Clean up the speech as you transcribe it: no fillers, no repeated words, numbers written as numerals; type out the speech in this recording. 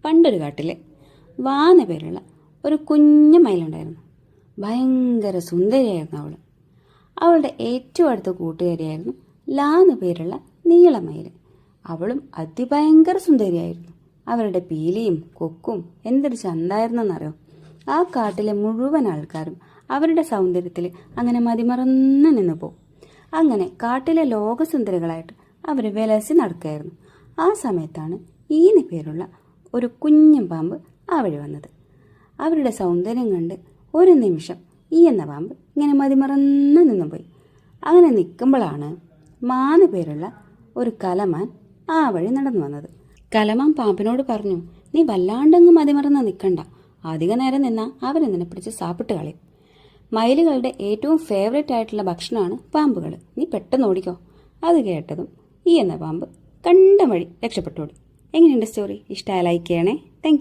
പണ്ടൊരു കാട്ടിൽ വാ എന്ന പേരുള്ള ഒരു കുഞ്ഞു മയിലുണ്ടായിരുന്നു. ഭയങ്കര സുന്ദരിയായിരുന്നു അവൾ. അവളുടെ ഏറ്റവും അടുത്ത കൂട്ടുകാരിയായിരുന്നു ലാ എന്ന പേരുള്ള നീളമയിൽ. അവളും അതിഭയങ്കര സുന്ദരിയായിരുന്നു. അവരുടെ പീലിയും കൊക്കും എന്തൊരു ചന്തായിരുന്നെന്നറിയോ. ആ കാട്ടിലെ മുഴുവൻ ആൾക്കാരും അവരുടെ സൗന്ദര്യത്തിൽ അങ്ങനെ മതിമറന്ന് നിന്ന് പോകും. അങ്ങനെ കാട്ടിലെ ലോകസുന്ദരികളായിട്ട് അവർ വിലസി നടക്കുകയായിരുന്നു. ആ സമയത്താണ് ഈന്ന് പേരുള്ള ഒരു കുഞ്ഞൻ പാമ്പ് ആ വഴി വന്നത്. അവരുടെ സൗന്ദര്യം കണ്ട് ഒരു നിമിഷം ഈ എന്ന പാമ്പ് ഇങ്ങനെ മതിമറന്ന് നിന്നുപോയി. അങ്ങനെ നിൽക്കുമ്പോഴാണ് മാന്ന് പേരുള്ള ഒരു കലമാൻ ആ വഴി നടന്നു വന്നത്. കലമാൻ പാമ്പിനോട് പറഞ്ഞു, നീ വല്ലാണ്ടങ്ങ് മതിമറന്ന് നിൽക്കണ്ട, അധിക നേരം നിന്നാൽ അവരെന്നെ പിടിച്ച് സാപ്പിട്ട് കളയും. മയിലുകളുടെ ഏറ്റവും ഫേവറേറ്റ് ആയിട്ടുള്ള ഭക്ഷണമാണ് പാമ്പുകൾ, നീ പെട്ടെന്ന് ഓടിക്കോ. അത് കേട്ടതും ഈ എന്ന പാമ്പ് കണ്ട വഴി രക്ഷപ്പെട്ടോടി. എങ്ങനെയുണ്ട് സ്റ്റോറി? ഇഷ്ടമായ ലൈക്ക് ചെയ്യണേ. താങ്ക്